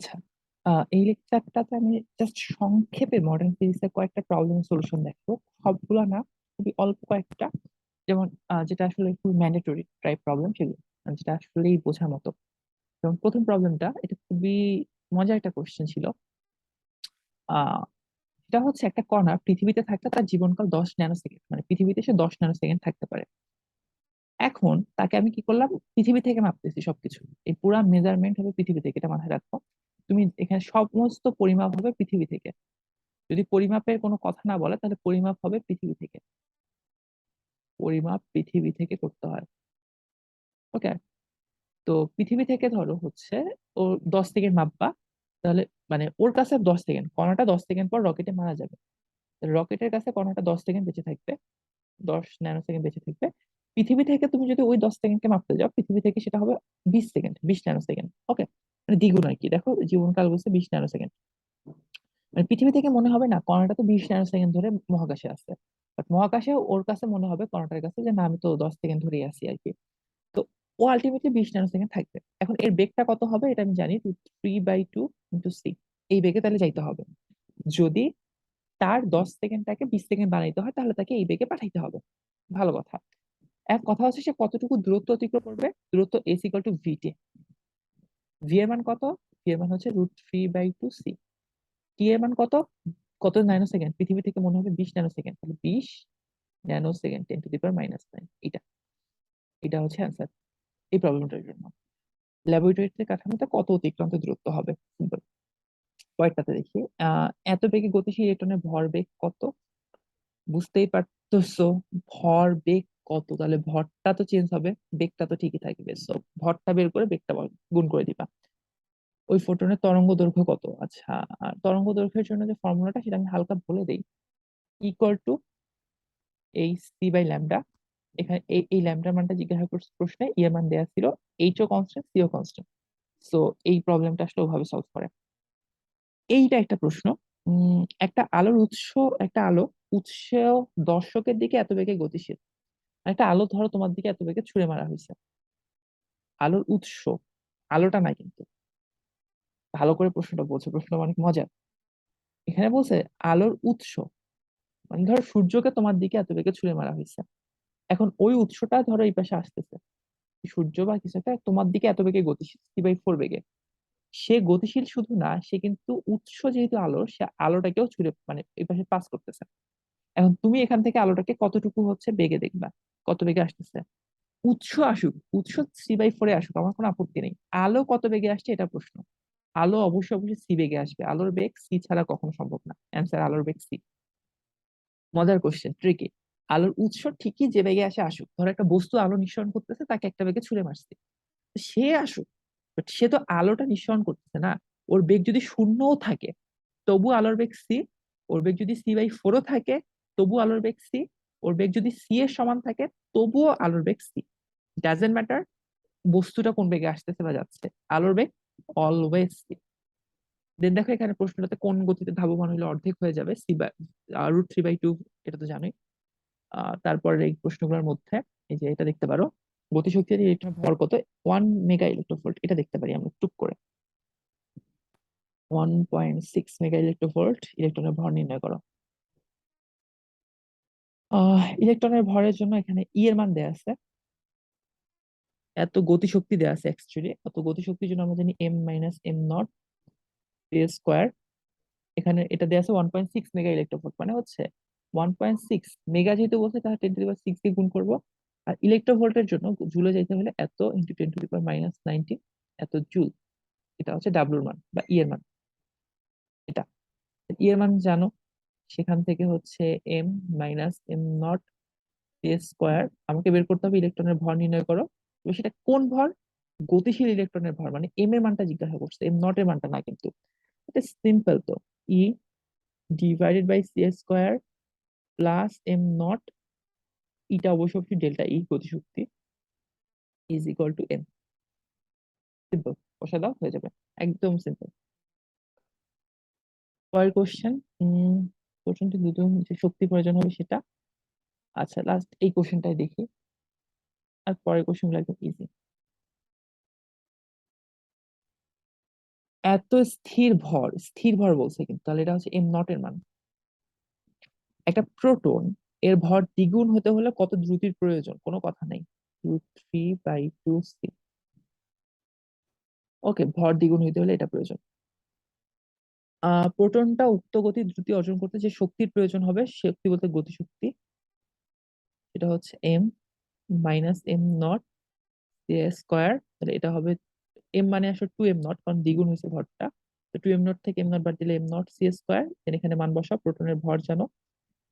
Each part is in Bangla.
আচ্ছা, এই লেকচারটাতে আমি জাস্ট সংক্ষেপে মডার্ন ফিজিক্সের কয়েকটা প্রবলেম সলিউশন দেখবো। সবগুলো না, খুবই অল্প কয়েকটা। যেমন যেটা আসলে একটু ম্যান্ডেটরি টাইপ প্রবলেম সেগুলো, যেটা আসলেই বোঝার মতো। যেমন প্রথম প্রবলেমটা, এটা খুবই মজার একটা কোশ্চেন ছিল। আহ এটা হচ্ছে একটা কণা পৃথিবীতে থাকতে তার জীবনকাল 10 ন্যানো সেকেন্ড, মানে পৃথিবীতে সে 10 ন্যানো সেকেন্ড থাকতে পারে। এখন তাকে আমি কি করলাম, পৃথিবী থেকে মাপতেছি সবকিছু। এই পুরা মেজারমেন্ট হবে পৃথিবী থেকে, এটা মাথায় রাখো। তুমি এখানে সমস্ত পরিমাপ হবে পৃথিবী থেকে। যদি পরিমাপের কোনো কথা না বলে তাহলে পরিমাপ হবে পৃথিবী থেকে। পরিমাপ পৃথিবী থেকে করতে হয়। ওকে, তো পৃথিবী থেকে ধরো হচ্ছে ও 10 সেকেন্ড মাপবা। তাহলে মানে ওর কাছে 10 সেকেন্ড, কণাটা 10 সেকেন্ড পর রকেটে মারা যাবে। রকেটের কাছে কণাটা 10 সেকেন্ড বেঁচে থাকবে, 10 ন্যানো সেকেন্ড বেঁচে থাকবে। পৃথিবী থেকে তুমি যদি ওই 10 সেকেন্ডকে মাপতে যাও, পৃথিবী থেকে সেটা হবে 20 সেকেন্ড, 20 ন্যানো সেকেন্ড। ওকে, মানে দ্বিগুণ আর কি। দেখো জীবনকাল বলছে 20 ন্যানো সেকেন্ড। মানে পৃথিবী থেকে মনে হবে না কণাটা তো 20 ন্যানো সেকেন্ড ধরে মহাকাশে আছে, বাট মহাকাশে ওর কাছে মনে হবে কণাটার কাছে যে না, আমি তো 10 সেকেন্ড ধরেই আছি আর কি। তো ও আলটিমেটলি 20 ন্যানো সেকেন্ড থাকবে। এখন এর বেগটা কত হবে এটা আমি জানি, 3/2 × c। এই বেগে তাহলে যাইতে হবে। যদি তার 10 সেকেন্ডটাকে 20 সেকেন্ড বানাইতে হয় তাহলে তাকে এই বেগে পাঠাইতে হবে। ভালো কথা। এক কথা হচ্ছে সে কতটুকু দূরত্ব অতিক্রম করবে। দূরত্ব s = v t। ভি এর মান কত? ভি এর মান হচ্ছে √3/2c। টি এর মান কত? কত ন্যানো সেকেন্ড? পৃথিবী থেকে মনে হবে 20 ন্যানো সেকেন্ড, তাহলে 20 ন্যানো সেকেন্ড 10⁻⁹ এটা এটা হচ্ছে অ্যান্সার এই প্রবলেমটার জন্য। ল্যাবরেটরিতে কাঠামোতে কত অতিক্রান্ত দূরত্ব হবে? সিম্পল। পরেরটাতে দেখি। এত বেগে গতিশীল ইলেকট্রনের ভরবেগ কত? বুঝতেই পারতেছো ভরবেগ কত, তাহলে ভরটা তো চেঞ্জ হবে, বেগটা তো ঠিকই থাকবে। সো ভরটা বের করে বেগটা গুণ করে দিবা। ওই ফোটনের তরঙ্গ দৈর্ঘ্য কত? আচ্ছা, আর তরঙ্গ দৈর্ঘ্যের জন্য যে ফর্মুলাটা সেটা আমি হালকা বলে দিই। ইকুয়াল টু এই c/ল্যামডা। এখানে এই ল্যামডার মানটা জিজ্ঞাসা করছে প্রশ্নে, এর মান দেওয়া ছিল, এইচ ও কনস্ট্যান্ট, সি ও কনস্ট্যান্ট। সো এই প্রবলেমটা আসলে ওভাবে সলভ করে। এইটা একটা প্রশ্ন। একটা আলোর উৎস, একটা আলো উৎস দর্শকের দিকে এত বেগে গতিশীল। একটা আলো ধরো তোমার দিকে এত বেগে ছুড়ে মারা হয়েছে। আলোর উৎস, আলোটা না কিন্তু। ভালো করে প্রশ্নটা বলছে, প্রশ্নটা অনেক মজার। এখানে বলছে আলোর উৎস, মানে ধরো সূর্যকে তোমার দিকে এত বেগে ছুড়ে মারা হয়েছে। এখন ওই উৎসটা ধরো এই পাশে আসতেছে, সূর্য বা কিছু একটা তোমার দিকে এত বেগে গতিশীল, 3/4 বেগে। সে গতিশীল শুধু না, সে কিন্তু উৎস যেহেতু আলো, সে আলোটাকেও ছুড়ে মানে এই পাশে পাস করতেছে। এখন তুমি এখান থেকে আলোটাকে কতটুকু হচ্ছে বেগে দেখবা, কত বেগে আসতেছে। উৎস আসুক, উৎস 3/4-এ আসুক, আমার কোনো আপত্তি নেই। আলো কত বেগে আসছে এটা প্রশ্ন। আলো অবশ্যই অবশ্যই সি বেগে আসবে, আলোর বেগ সি ছাড়া কখনো সম্ভব না। অ্যান্সার আলোর বেগ সি। মজার কোশ্চেন, ট্রিকি। আলোর উৎস ঠিকই যে বেগে আসে আসুক, ধরো একটা বস্তু আলো নিঃসরণ করতেছে, তাকে একটা বেগে ছুড়ে মারছে, তো সে আসুক। বাট সে তো আলোটা নিঃসরণ করতেছে না। ওর বেগ যদি শূন্যও থাকে তবু আলোর বেগ সি। ওর বেগ যদি c/4-ও থাকে তবু আলোর বেগ সি। ওর বেগ যদি সি এর সমান থাকে তবুও আলোর বেগ সি। ডাজেন্ট ম্যাটার বস্তুটা কোন বেগে আসতেছে বা যাচ্ছে, আলোর বেগ অলওয়েজ সি। দেন দেখো এখানে প্রশ্নটাতে কোন গতিতে ধাবমান হলে অর্ধেক হয়ে যাবে, √3/2, এটা তো জানোই। তারপরে এই প্রশ্নগুলোর মধ্যে এই যে এটা দেখতে পারো, গতিশক্তি ইলেকট্রন ভর কত? 1 মেগা ইলেকট্রোভোল্ট। এটা দেখতে পারি আমরা টুক করে। 1.6 মেগা ইলেকট্রোভোল্ট ইলেকট্রনের ভর নির্ণয় করো। ইলেকট্রনের ভরের জন্য এখানে ই এর মান দেয়া আছে, এত গতিশক্তি দেয়া আছে। অ্যাকচুয়ালি এত গতিশক্তির জন্য আমরা জানি m - m0 স্কোয়ার। এখানে এটা দেয়া আছে 1.6 মেগা ইলেকট্রোভোল্ট, মানে হচ্ছে 1.6 মেগা যেহেতু বলছে তাহলে 10⁻⁶ দিয়ে গুণ করবো। আর ইলেকট্রোভোল্টের জন্য জুলে যাইতে হলে এত ইন্টু 10⁻⁻90 এত জুল। এটা হচ্ছে ডাব্লুর মান বা ই এর মান। এটা ই এর মান জানো, সেখান থেকে হচ্ছে m - m0 স্কোয়ার। আমাকে বের করতে হবে ইলেকট্রনের ভর নির্ণয় করো। তো সেটা কোন ভর? গতিশীল ইলেকট্রনের ভর, মানে এম এর মানটা জিজ্ঞাসা করছে, m0 এর মানটা না কিন্তু। এটা সিম্পল তো, E divided by c square plus m0, ইটা অবশ্যই ডেল্টা ই গতিশক্তি, is equal to M. Simple, বসা দাও হয়ে যাবে, একদম সিম্পল। পরের কোশ্চেন। কোশ্চেনটি দুটো যে শক্তি প্রয়োজন হবে সেটা। আচ্ছা, লাস্ট এই কোশ্চেনটাই দেখি, আর পরের কোশ্চেন গুলো একদম ইজি। এত স্থির ভর বলছে, কিন্তু তাহলে এটা হচ্ছে এম নট এর মান। একটা প্রোটন এর ভর দ্বিগুণ হতে হলে কত দ্রুতির প্রয়োজন? কোনো কথা নেই, √3/2c। ওকে, ভর দ্বিগুণ হইতে হলে এটা প্রয়োজন। প্রোটনটা উক্ত গতির দ্রুতি অর্জন করতে যে শক্তির প্রয়োজন হবে, শক্তি বলতে গতিশক্তি, এটা হচ্ছে m - m0 c²। তাহলে এটা হবে এম মানে আসলে 2m0, কারণ দ্বিগুণ হয়েছে ভরটা। তো 2m0 থেকে m0 বাদ দিলে m0 c²। এখানে মান বসা, প্রোটনের ভর জানো,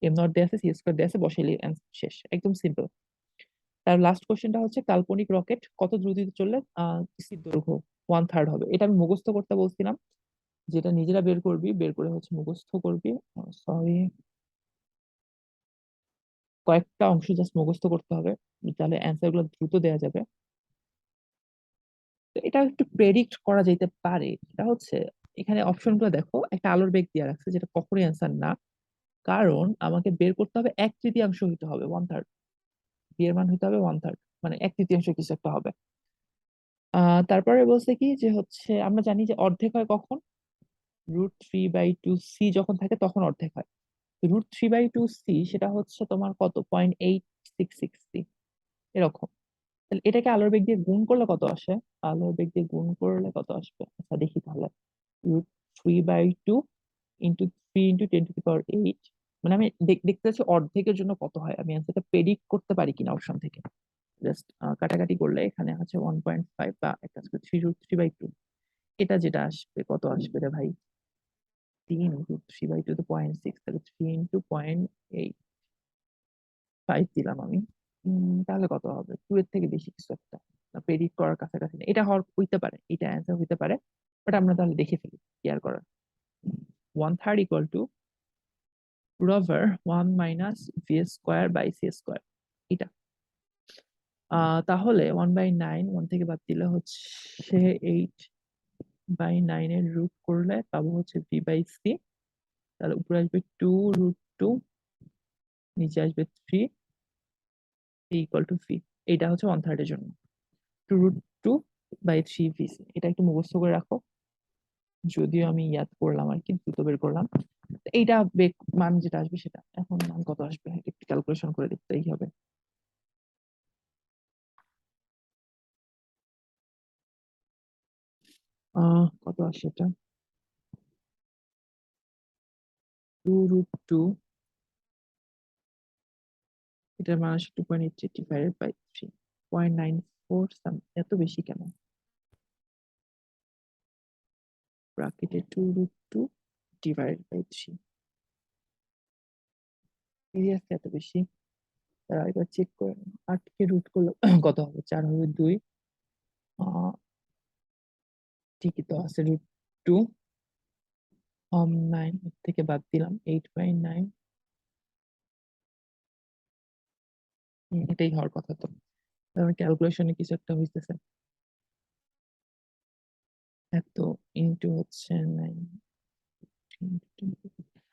m0 দেয়া আছে, c² দেয়া আছে, বসাইলে অ্যান্সার শেষ, একদম সিম্পল। তার লাস্ট কোশ্চেনটা হচ্ছে কাল্পনিক রকেট কত দ্রুতিতে চললে স্থির দৈর্ঘ্য 1/3 হবে? এটা আমি মুখস্থ করতে বলছিলাম, যেটা নিজেরা বের করবি, বের করে হচ্ছে মুখস্থ করবি। সরি, কয়েকটা অংশ জাস্ট মুখস্থ করতে হবে, তাহলে অ্যান্সার গুলো দ্রুত দেওয়া যাবে। তো এটা একটু প্রেডিক্ট করা যেতে পারে। এটা হচ্ছে, এখানে অপশন গুলো দেখো, একটা আলোর বেগ দেওয়া রাখছে, যেটা কখনোই অ্যান্সার না, কারণ আমাকে বের করতে হবে 1/3 হইতে হবে, 1/3। বি এর মান হইতে হবে 1/3, মানে 1/3 কিছু একটা হবে। তারপরে বলছে কি যে হচ্ছে, আমরা জানি যে অর্ধেক হয় কখন, √3/2c যখন থাকে তখন অর্ধেক হয়। √3/2c সেটা হচ্ছে তোমার কত, 0.866c এরকম। তাহলে এটাকে আলোর বেগ দিয়ে গুণ করলে কত আসে? আলোর বেগ দিয়ে গুণ করলে কত আসবে, আচ্ছা দেখি তাহলে। √3/2 ইন্টু 3 × 10⁸, মানে আমি দেখতে চাচ্ছি অর্ধেকের জন্য কত হয়, আমি অ্যান্সারটা প্রেডিক্ট করতে পারি কিনা অপশন থেকে। জাস্ট কাটাকাটি করলে এখানে আছে 1.5, বা একটা 3√3/2, এটা যেটা আসবে কত আসবে রে ভাই, 3 × 3/2 তো 0.6, তাহলে 3 × 0.85 দিলাম আমি। তাহলে কত হবে, 2 এর থেকে বেশি কিছু একটা, প্রেডিক্ট করার কাছাকাছি না। এটা হওয়ার হইতে পারে, এটা অ্যান্সার হইতে পারে, বাট আমরা তাহলে দেখে ফেলি, কেয়ার করার। 1/3 ইকুয়াল টু √1 - v²/c², এটা। তাহলে 1/9, 1 থেকে বাদ দিলে হচ্ছে 8/9 এর রুট করলে পাবো হচ্ছে v/c। তাহলে উপরে আসবে 2√2, নিচে আসবে 3, ইকুয়াল টু ভি। এটা হচ্ছে 1/3 এর জন্য 2√2/3 vc। এটা একটু মুখস্থ করে রাখো, যদিও আমি ইয়াদ করলাম আর কি, দ্রুত বের করলাম। তো এইটা মান যেটা আসবে সেটা, এখন মান কত আসবে এটা একটু ক্যালকুলেশন করে দেখতেই হবে। কত আসে এটা, 2√2, এটার মান আসে 2.8 ডিভাইডেড বাই 3, 0.94 এত বেশি কেন? ব্র্যাকেটে 2√2 ডিভাইডেড বাই 3, সিরিয়াসলি এত বেশি? এবার চেক করে নিই। 8 কে রুট করলে কত হবে, 4 হবে 2। আহ, ঠিকই তো আছে, √2, 9 থেকে বাদ দিলাম 8/9। এটাই হওয়ার কথা তো, কারণ ক্যালকুলেশনে কিছু একটা হইতেছে। এত ইন্টু হচ্ছে 9।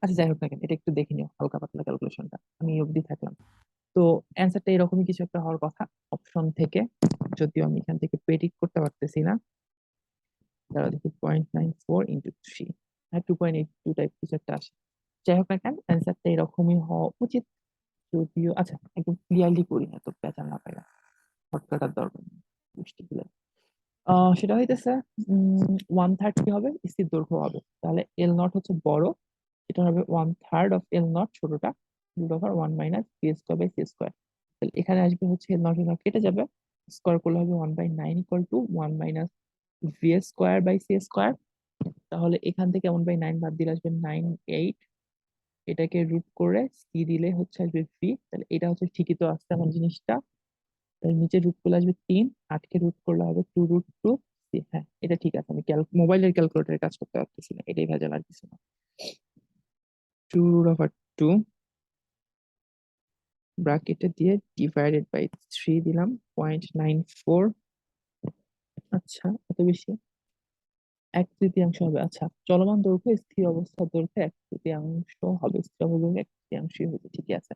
আচ্ছা যাই হোক না কেন, এটা একটু দেখে নিও হালকা পাতলা ক্যালকুলেশনটা, আমি এই অবধি থাকলাম। তো অ্যান্সারটা এরকমই কিছু একটা হওয়ার কথা অপশন থেকে, যদিও আমি এখান থেকে প্রেডিক্ট করতে পারতেছি না। তাহলে দেখি 0.94 × 3, হ্যাঁ 2.82 টাইপ কিছু একটা আসে। যাই হোক না কেন, অ্যান্সারটা এরকমই হওয়া উচিত। যদিও আচ্ছা, একদম ক্লিয়ারলি করি না তো, পেঁচা না পাই না, শর্টকাটার দরকার নেই, মিষ্টি গুলো। সেটা হইতেছে 1/3 কি হবে, স্থির দৈর্ঘ্য হবে। তাহলে L0 হচ্ছে বড়, এটা হবে 1/3 অফ L0, ছোটটা √1 - v²/c²। তাহলে এখানে আসবে হচ্ছে L0 এর কেটে যাবে, স্কোয়ার করলে হবে 1/9 ইকুয়াল টু 1 - v²/c²। তাহলে এখান থেকে 1/9 বাদ দিলে আসবে 9/8, এটাকে রুট করে সি দিলে হচ্ছে আসবে ভি। তাহলে এটা হচ্ছে ঠিকই তো আসছে আমার জিনিসটা। তাহলে নিচে রুট করলে আসবে 3, 8 কে রুট করলে হবে 2√2। হ্যাঁ এটা ঠিক আছে, আমি মোবাইলের ক্যালকুলেটরের কাজ করতে পারতেছি না, এটাই ভেজাল আর কিছু না। 2√2 ব্র্যাকেটে দিয়ে ডিভাইডেড বাই 3 দিলাম, 0.94। আচ্ছা এত বেশি, 1/3 হবে। আচ্ছা, চলমান দৈর্ঘ্য স্থির অবস্থার দৈর্ঘ্য 1/3 হবে, স্থির অবস্থার দৈর্ঘ্য 1/3 হয়েছে, ঠিকই আছে।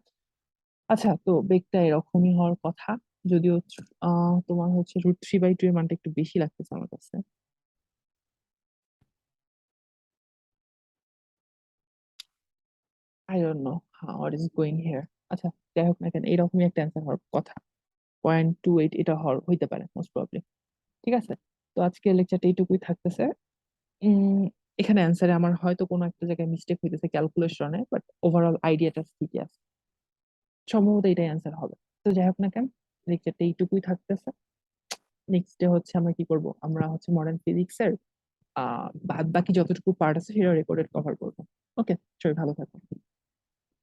আচ্ছা, তো বেগটা এরকমই হওয়ার কথা, যদিও তোমার হচ্ছে √3/2 এর মানটা একটু বেশি লাগতেছে আমার কাছে। I don't know what is going here. আচ্ছা, যাই হোক না কেন, এরকমই একটা অ্যান্সার হওয়ার কথা। 0.28 এটা হইতে পারে মোস্ট প্রবাবলি। ঠিক আছে, তো আজকে লেকচারটা এইটুকুই থাকতেছে। উম এখানে অ্যান্সারে আমার হয়তো কোনো একটা জায়গায় মিস্টেক হইতেছে ক্যালকুলেশনে, বাট ওভারঅল আইডিয়াটা ঠিকই আছে। সম্ভবত এটাই অ্যান্সার হবে। তো যাই হোক না কেন, লেকচারটা এইটুকুই থাকতেছে। নেক্সট ডে হচ্ছে আমরা কি করব, আমরা হচ্ছে মডার্ন ফিজিক্সের বাদ বাকি যতটুকু পার্ট আছে সেটা রেকর্ডেড কভার করবো। ওকে, সবাই ভালো থাকো।